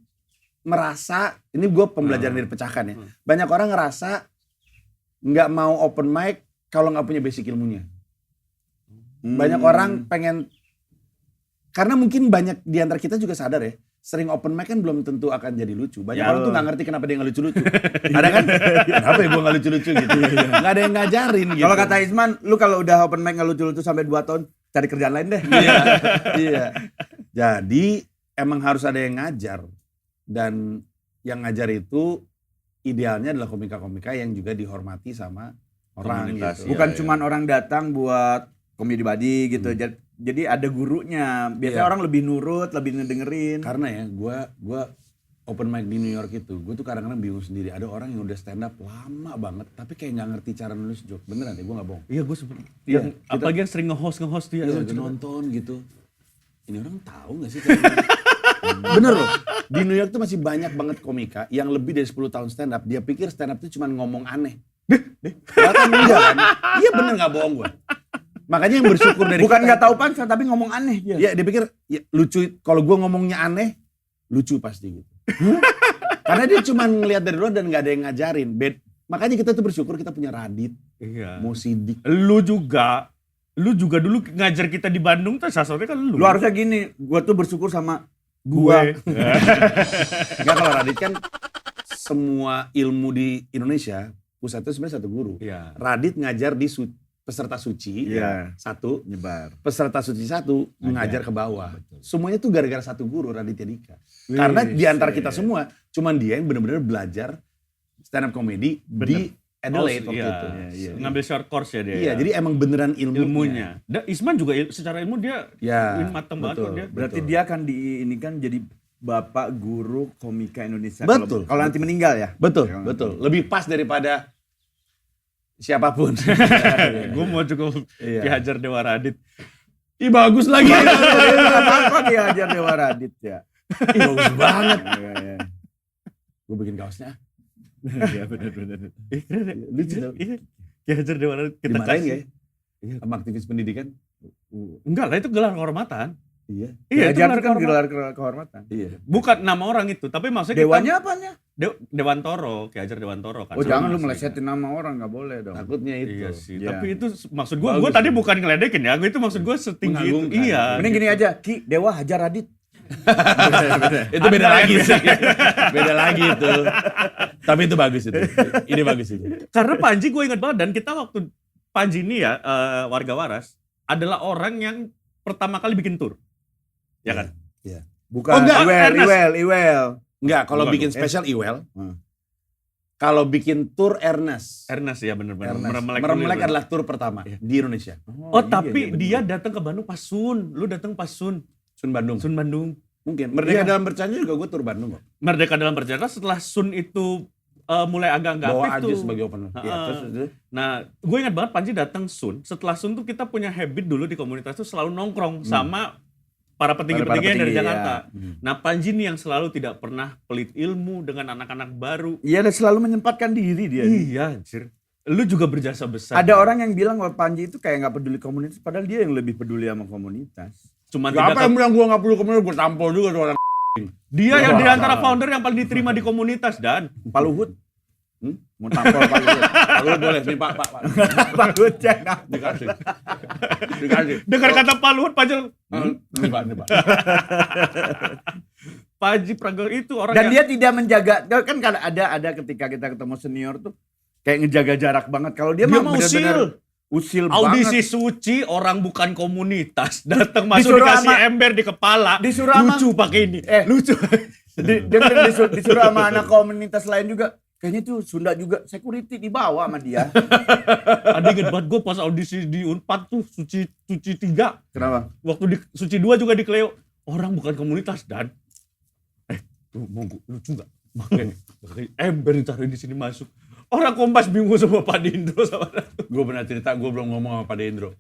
merasa, ini gue pembelajaran dari pecahkan ya. Banyak orang ngerasa nggak mau open mic kalau nggak punya basic ilmunya. Banyak orang pengen, karena mungkin banyak di antara kita juga sadar ya, sering open mic kan belum tentu akan jadi lucu. Banyak orang tuh nggak ngerti kenapa dia nggak lucu-lucu. Ada kan? Kenapa ya gue nggak lucu-lucu gitu. Nggak ada yang ngajarin gitu. Kalau kata Isman, lu kalau udah open mic nggak lucu-lucu sampai 2 tahun, cari kerjaan lain deh. Iya. Jadi emang harus ada yang ngajar. Dan yang ngajar itu idealnya adalah komika-komika yang juga dihormati sama orang Komunitas, gitu. Bukan Iya, cuman orang datang buat komedi body gitu. Jadi ada gurunya. Biasanya Iya. orang lebih nurut, lebih ngedengerin. Karena ya gua open mic di New York itu, gue tuh kadang-kadang bingung sendiri. Ada orang yang udah stand up lama banget, tapi kayak nggak ngerti cara nulis joke. Beneran deh, gue nggak bohong. Iya gue seperti Iya, yang kita- apalagi yang sering nge-host dia. Iya, lagi nonton gitu. Ini orang tahu gak sih? Cara nulis? Bener loh. Di New York tuh masih banyak banget komika yang lebih dari 10 tahun stand up. Dia pikir stand up tuh cuma ngomong aneh. Ternyata enggak kan? Iya bener gak bohong gue. Makanya yang bersyukur dari Bukan kita- nggak tahu punchline, tapi ngomong aneh. Ya dia pikir ya, lucu. Kalau gue ngomongnya aneh, lucu pasti gitu. Karena dia cuma ngelihat dari luar dan nggak ada yang ngajarin. Makanya kita tuh bersyukur kita punya Radit, Iya. Mo Sidik. Lu juga dulu ngajar kita di Bandung tuh sasarannya kan lu. Lu harusnya gini, gua tuh bersyukur sama gua. Enggak, kalau Radit kan semua ilmu di Indonesia pusatnya sebenarnya satu guru. Iya. Radit ngajar di peserta suci, Iya. satu. Nyebar. Peserta suci satu, mengajar ke bawah. Semuanya tuh gara-gara satu guru, Raditya Dika. Wih, Karena di antara set. kita semua, cuman dia yang benar-benar belajar stand up comedy di Adelaide waktu itu. Iya. Ngambil short course ya dia. Iya, ya? jadi emang beneran ilmunya. Dan Isman juga secara ilmu dia Ya, matang banget kok dia. Berarti dia akan ini kan jadi bapak guru komika Indonesia. Betul. Kalau nanti meninggal ya. Betul, Ya, betul. Lebih pas daripada siapapun. Gue mau cukup Iya. dihajar Dewa Radit. Ih bagus lagi. Apa diajar Dewa Radit ya? Ih bagus banget. Iya. Gue bikin kaosnya. Iya benar-benar. Keren ya? Lucu tau. Iya. Dihajar Dewa Radit. Kita Dimarahin kasih. gak ya? Sama aktivis pendidikan. Enggak lah, itu gelar kehormatan. Iya. Iya, itu Diajar kan gelar gelar kehormatan. Iya. Bukan nama orang itu, tapi maksudnya Dewanya apanya? Dewantoro, Ki Hajar Dewantoro kan. Oh jangan lu Sama melesetin nama orang, nggak boleh dong. Takutnya itu. Iya sih, Iya. tapi itu maksud gue Bagus. tadi bukan ngeledekin ya, itu maksud gue setinggi itu. Mengagumkan. Iya. Mending gini aja, Ki Dewa Hajar Radit. Itu beda lagi sih. Beda lagi itu. Tapi itu bagus itu. Ini bagus itu. Karena Panji gue ingat banget, dan kita waktu Panji ini ya, warga waras, adalah orang yang pertama kali bikin tour. Ya kan? Bukan Oh, enggak, Iwel. Enggak, kalau Bukan bikin dong. spesial Iwel. Hmm. Kalau bikin tour Ernest. Ernest ya bener-bener. Ernest. Meremelek Meremlek adalah tour pertama Iya. di Indonesia. Oh iya, tapi iya, dia bener. datang ke Bandung pas Sun. Lu datang pas Sun. Sun Bandung. Sun Bandung. Mungkin. Merdeka Iya. dalam bercanda juga gue tour Bandung kok. Merdeka dalam bercerita setelah Sun itu mulai agak nggak Bawa aktif aja tuh. sebagai opener. Iya, terus. Nah, gue ingat banget Panji datang Sun. Setelah Sun tuh kita punya habit dulu di komunitas tuh selalu nongkrong sama para petinggi-petinggi yang dari petinggi, Jakarta. ya. Nah, Panji nih yang selalu tidak pernah pelit ilmu dengan anak-anak baru. Iya, dia selalu menyempatkan diri dia. Iya, anjir. Lu juga berjasa besar. Ada orang yang bilang bahwa Panji itu kayak nggak peduli komunitas, padahal dia yang lebih peduli sama komunitas. Cuma Gak tidak apa yang bilang gue gak perlu komunitas, gue tampol juga tuh orang. dia yang di antara founder yang paling diterima di komunitas, Dan. Pak Luhut. Mau tampol Pak Luhut. Kalau boleh nih Pak. Pak Luhut jangan. Dikasih. Dikasih. Dengar kata Pak Luhut, Panji Nih Pak. Panji Prager itu orang Dan yang dia tidak menjaga, kan ada ketika kita ketemu senior tuh kayak ngejaga jarak banget. Kalau dia, Dia mah mau bener-bener usil audisi banget. suci, orang bukan komunitas, datang masuk Disuruh dikasih sama- ember di kepala, disuruh sama- lucu pakai ini, lucu. Disuruh sama anak komunitas lain juga. Kayaknya tuh Sunda juga security dibawa sama dia. Ada inget banget gue pas audisi di Unpad tuh suci 3, Kenapa? waktu di suci 2 juga di Cleo, orang bukan komunitas, Dan. Lu mau lucu gak? Pakai ember ditaruh di sini masuk. Orang Kompas bingung sama Pak Dindro sama Gue pernah cerita, gue belum ngomong sama Pak Dendro.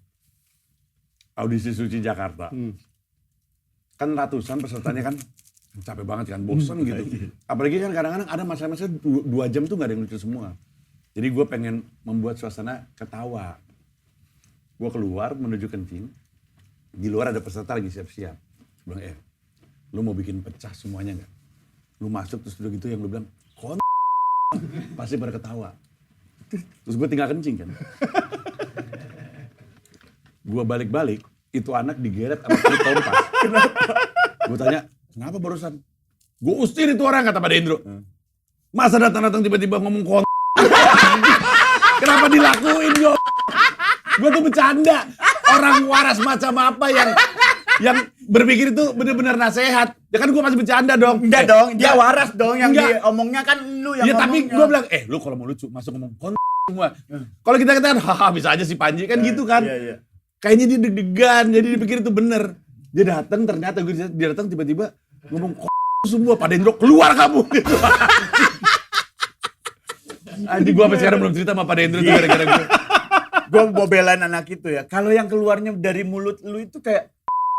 Audisi Suci Jakarta. Kan ratusan pesertanya kan capek banget kan, bosan gitu. Apalagi kan kadang-kadang ada masa-masa 2 jam tuh gak ada yang lucu semua. Jadi gue pengen membuat suasana ketawa. Gue keluar menuju kencing. Di luar ada peserta lagi siap-siap. Gue bilang, lu mau bikin pecah semuanya gak? Lu masuk terus udah gitu yang lu bilang, pasti pada ketawa. Terus gue tinggal kencing kan. Gue balik-balik, itu anak digeret sama kulit kompas. Gue tanya, kenapa barusan? Gue usir itu orang, kata Pak Dendro. Masa datang-datang tiba-tiba ngomong Kenapa dilakuin yo? Gue tuh bercanda. Orang waras macam apa yang berpikir itu benar-benar nasihat. Ya kan gue masih bercanda dong. Enggak dong, dia waras dong yang Enggak. diomongnya kan lu yang Ya tapi ngomongnya. gue bilang, lu kalau mau lucu masuk ngomong semua. Kalau kita katakan, haha bisa aja si Panji kan gitu kan. Iya. Kayaknya dia deg-degan, jadi dipikir itu bener. Dia datang ternyata dia datang tiba-tiba ngomong semua, Pak Dendro keluar kamu gitu. Anjing gue sampai sekarang belum cerita sama Pak Dendro tuh gara-gara gue. Gue mau belain anak itu ya. Kalau yang keluarnya dari mulut lu itu kayak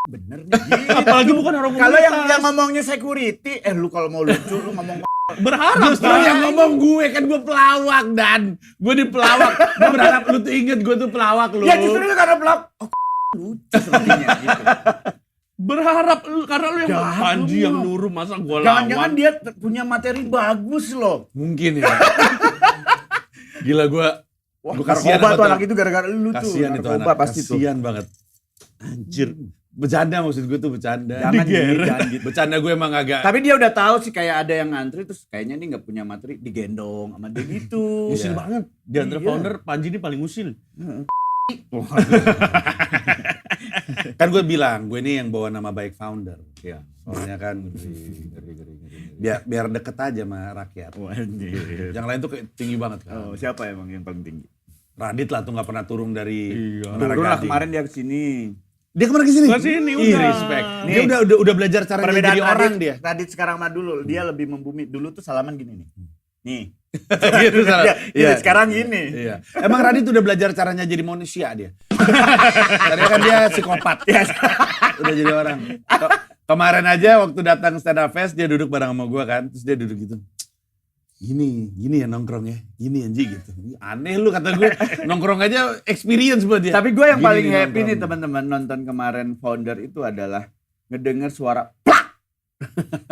bener nih. Gitu. Apalagi bukan orang Kalau komunitas. yang ngomongnya security, lu kalau mau lucu lu ngomong berharap Justru yang ngomong gue kan gue pelawak dan gue di pelawak. Gue berharap lu tuh inget gue tuh pelawak lu. ya justru itu karena pelak. Lucu sepertinya gitu. berharap karena lu yang Jahat Panji lu. yang nyuruh, masa gue Jangan-jangan lawan. dia punya materi bagus loh. Mungkin ya. Gila gue. Wah, Gua kasihan narkoba sama tuh tuh. anak itu gara-gara lu tuh. Kasian itu Narkoba anak. pasti tuh. Kasian banget. Anjir. Bercanda maksud gue tuh bercanda. Jangan gitu, jangan gitu. Bercanda gue emang agak. Tapi dia udah tahu sih kayak ada yang ngantri terus kayaknya dia nggak punya materi digendong sama dia gitu. Usil banget. Di antara Iya. founder, Panji ini paling usil. Kan gue bilang, gue ini yang bawa nama baik founder. Iya. Soalnya kan Ngeri. biar deket aja sama rakyat. Yang lain tuh kayak tinggi banget kan. Oh, siapa emang yang paling tinggi? Radit lah tuh nggak pernah turun dari Iya. Menara Turun lah Gading. kemarin dia kesini. Dia kemarin kesini? Kesini, Ih, udah. respect. Nih. Dia udah belajar cara jadi orang dia. Radit sekarang mah dulu, dia lebih membumi. Dulu tuh salaman gini nih. Nih. Gitu, salah. Iya, sekarang gini. Iya. Emang Radit udah belajar caranya jadi manusia dia. Tadinya kan dia psikopat. Udah jadi orang. Kemarin aja waktu datang stand up fest dia duduk bareng sama gua kan. Terus dia duduk gitu. Gini ya nongkrong ya. Gini anjing gitu. Aneh lu kata gue. Nongkrong aja experience buat dia. Tapi gue yang Gini paling nih happy nongkrong. nih teman-teman nonton kemarin founder itu adalah ngedenger suara plak.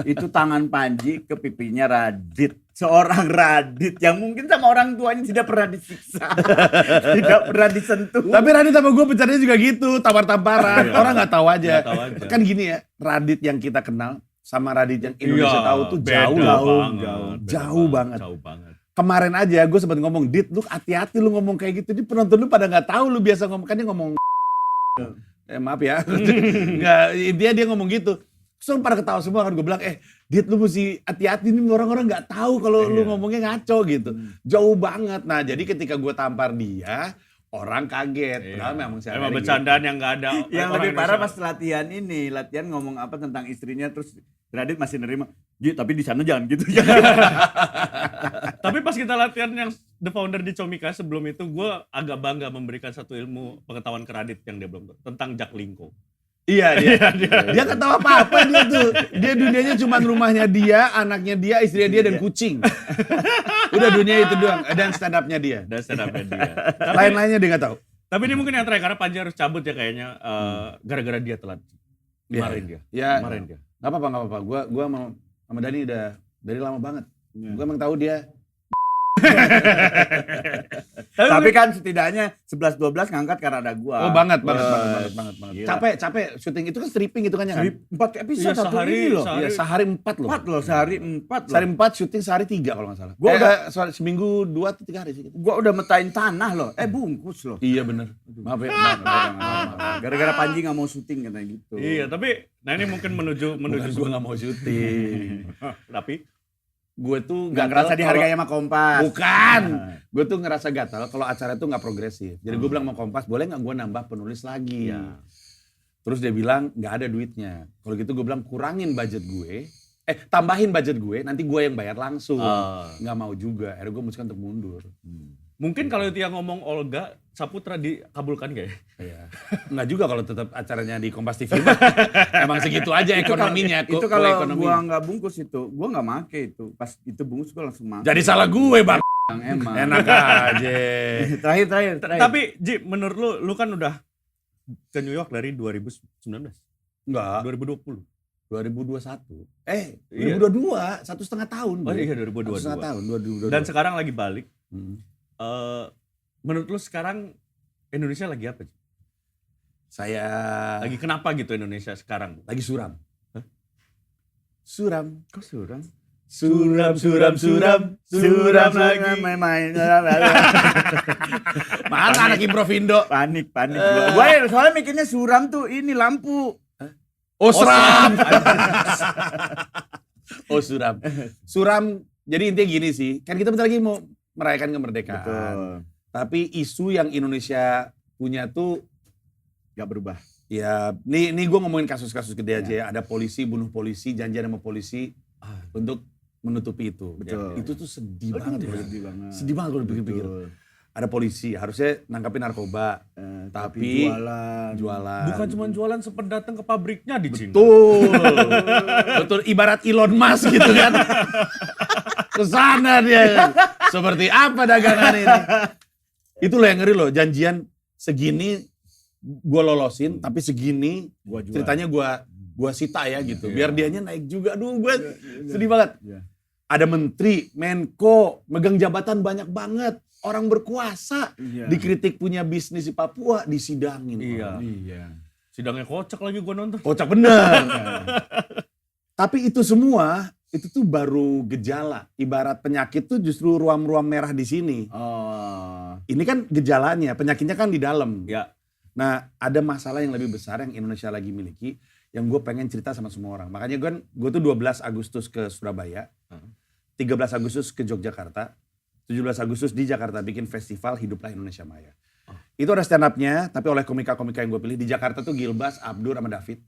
Itu tangan Panji ke pipinya Radit. Seorang Radit yang mungkin sama orang tuanya tidak pernah disiksa. Tidak pernah disentuh. Tapi Radit sama gue bercandanya juga gitu, tampar-tamparan. Orang nggak tahu aja. Nggak tahu aja. Kan gini ya, Radit yang kita kenal sama Radit yang Indonesia tahu tuh jauh beda lah. banget, Jauh banget. Jauh banget. Kemarin aja gue sempat ngomong, Dit lu hati-hati lu ngomong kayak gitu. Di penonton lu pada nggak tahu lu biasa ngomong, kan dia ngomong maaf ya. Nggak, intinya dia ngomong gitu. Terus pada ketawa semua kan gue bilang, Dit lu mesti hati-hati nih orang-orang nggak tahu kalau lu ngomongnya ngaco gitu. Jauh banget. Nah jadi ketika gue tampar dia, orang kaget. Padahal memang saya Emang bercandaan yang nggak ada. Yang orang lebih parah pas Indonesia. latihan ngomong apa tentang istrinya terus Radit masih nerima. Ji, tapi di sana jangan gitu. Tapi pas kita latihan yang The Founder di Comika sebelum itu, gue agak bangga memberikan satu ilmu pengetahuan ke Radit yang dia belum tahu tentang Jack Linko. Iya dia nggak tahu apa-apa dia tuh. Dia dunianya cuma rumahnya dia, anaknya dia, istrinya dia dan kucing. Udah dunia itu doang. Dan stand up-nya dia. Dan stand up-nya dia. Lain-lainnya dia nggak tahu. Tapi ini mungkin yang terakhir karena Panji harus cabut ya kayaknya gara-gara dia telat. Kemarin dia. Ya, Kemarin dia. nggak apa-apa. Gua sama Dani udah dari lama banget. Gua emang tahu dia. Tapi kan setidaknya 11-12 ngangkat karena ada gua. Oh banget. Gila. Capek syuting itu kan stripping itu kan ya kan? 4 episode Iya, satu sehari- ini loh. sehari- Iya, sehari 4 loh. 4 loh, sehari 4 loh. Sehari 4 syuting sehari 3 kalau nggak salah. Gua seminggu 2 atau 3 hari sih. Gua udah metain tanah loh. Bungkus loh. Iya bener. Maaf ya. maaf. Gara-gara Panji nggak mau syuting katanya gitu. Iya, tapi nah ini mungkin menuju Bukan gue nggak mau syuting. tapi Gue tuh Nggak ngerasa dihargai sama Kompas. Bukan. Gue tuh ngerasa gatal kalau acara itu nggak progresif. Jadi gue bilang mau Kompas, boleh nggak gue nambah penulis lagi? Ya. Terus dia bilang nggak ada duitnya. Kalau gitu gue bilang kurangin budget gue. Tambahin budget gue, nanti gue yang bayar langsung. Nggak mau juga. Akhirnya gue memutuskan untuk mundur. mungkin kalau itu yang ngomong Olga Saputra dikabulkan gak ya? Iya. Nggak juga kalau tetap acaranya di Kompas TV. Emang segitu aja ekonominya. Itu kalau gua nggak bungkus itu, gua nggak make itu. Pas itu bungkus gua langsung make. Jadi salah gue bang. Emang. Enak aja. Terakhir. Tapi Ji, menurut lu kan udah ke New York dari 2019, Enggak. 2020. 2021. Iya. 2022, 1,5 tahun. Oh Bro. iya 1,5 2022. tahun, 2022. Dan sekarang lagi balik. Hmm. Menurut lu sekarang Indonesia lagi apa? Ji? Saya Lagi kenapa gitu Indonesia sekarang? lagi suram. Hah? Suram. Kok suram? Suram lagi. Main-main. Mana anak Improvindo? Panik. Gua soalnya mikirnya suram tuh ini lampu. Oh, suram. Oh, suram. Suram. Jadi intinya gini sih, kan kita bentar lagi mau merayakan kemerdekaan. Betul. Tapi isu yang Indonesia punya tuh Gak berubah. ya, nih gue ngomongin kasus-kasus gede aja ya. Ada polisi bunuh polisi, janjian sama polisi untuk menutupi itu. Betul. Itu tuh sedih banget bro. Sedih banget. Sedih banget kalau dipikir-pikir. Betul. Ada polisi, harusnya nangkapin narkoba. Tapi Jualan. Bukan cuma jualan sempat datang ke pabriknya di Cina. Betul. Betul, ibarat Elon Musk gitu kan. Kesana dia. Seperti apa dagangan ini. Itu loh yang ngeri loh, janjian segini gue lolosin, tapi segini Gua jual. ceritanya gue sita ya gitu. Iya. Biar dianya naik juga. Aduh gue sedih banget. Iya. Ada menteri, menko, megang jabatan banyak banget. Orang berkuasa, Iya. dikritik punya bisnis di Papua, disidangin. Iya. Iya. Sidangnya kocak lagi gua nonton. Kocak bener. Tapi itu semua, itu tuh baru gejala. Ibarat penyakit tuh justru ruam-ruam merah di sini. Oh. ini kan gejalanya, penyakitnya kan di dalam. Ya. Nah, ada masalah yang lebih besar yang Indonesia lagi miliki, yang gue pengen cerita sama semua orang. Makanya gue tuh 12 Agustus ke Surabaya, 13 Agustus ke Yogyakarta, 17 Agustus di Jakarta bikin festival Hiduplah Indonesia Maya. Itu ada stand up-nya, tapi oleh komika-komika yang gue pilih. Di Jakarta tuh Gilbas, Abdur, sama David.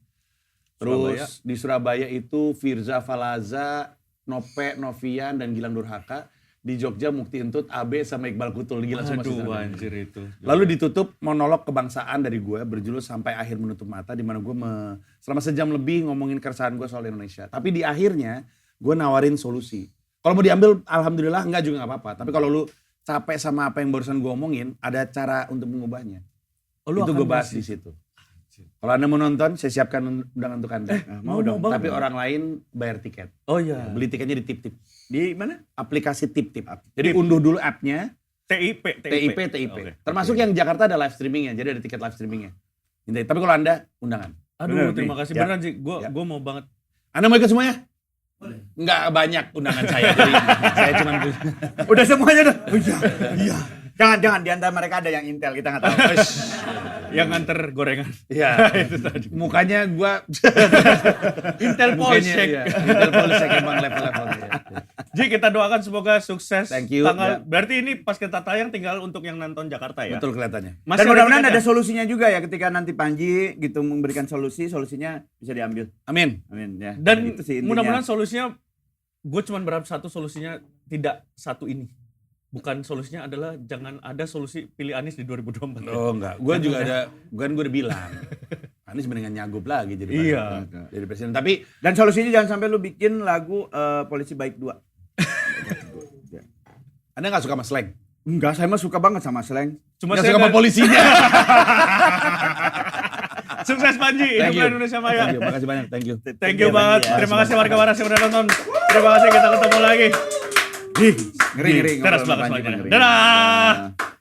Terus di Surabaya itu Firza Falaza, Nope, Novian, dan Gilang Durhaka. Di Jogja Mukti Entut, Abe, sama Iqbal Kutul. Gila semua sih. Aduh anjir itu. Lalu ditutup monolog kebangsaan dari gue berjudul Sampai Akhir Menutup Mata, di mana gue selama sejam lebih ngomongin keresahan gue soal Indonesia. Tapi di akhirnya gue nawarin solusi. Kalau mau diambil alhamdulillah, enggak juga nggak apa-apa. Tapi kalau lu capek sama apa yang barusan gue omongin, ada cara untuk mengubahnya. Itu gue bahas di situ. Kalau Anda mau nonton, saya siapkan undangan untuk Anda. Mau dong. Tapi orang lain bayar tiket. Oh iya. Beli tiketnya di Tip-Tip. Di mana? Aplikasi Tip-Tip. Jadi unduh dulu app-nya. TIP. Oke. Termasuk yang Jakarta ada live streamingnya, jadi ada tiket live streamingnya. Tapi kalau Anda, undangan. Aduh, Bener, terima nih. kasih Ya. beneran sih. Ya. Gue mau banget. Anda mau ikut semuanya? Boleh. Enggak banyak undangan saya, jadi saya cuma Udah semuanya udah. Oh, iya. Jangan di antara mereka ada yang intel, kita nggak tahu. Yang nganter gorengan. Iya. Mukanya gua Intel Polsek. iya. Intel Polsek emang level-levelnya. Ji, kita doakan semoga sukses. Thank you. Tanggal, Ya. Berarti ini pas kita tayang tinggal untuk yang nonton Jakarta ya? Betul kelihatannya. Dan mudah-mudahan tiketnya? ada solusinya juga ya ketika nanti Panji gitu memberikan solusinya bisa diambil. Amin. Amin ya. Dan itu sih intinya. mudah-mudahan solusinya, gue cuma berharap solusinya tidak satu ini. Bukan solusinya adalah jangan ada solusi pilih Anies di 2024. Oh enggak, gua juga ada, gue udah bilang. Anies mendingan nyagup lagi jadi Iya. jadi presiden. Tapi Dan solusinya jangan sampai lu bikin lagu Polisi Baik 2. Anda nggak suka sama slang? Enggak, saya mah suka banget sama slang. Cuma Nggak saya suka sama polisinya. Sukses Panji, Thank Hiduplah you. Indonesia Maya. Thank you, makasih banyak, thank you. Thank you banget. Terima kasih warga Waras yang udah nonton. Terima kasih, kita ketemu lagi. Ngeri. Teras ngobrol sama belakang Panji, selanjutnya. ngeri. Dadah.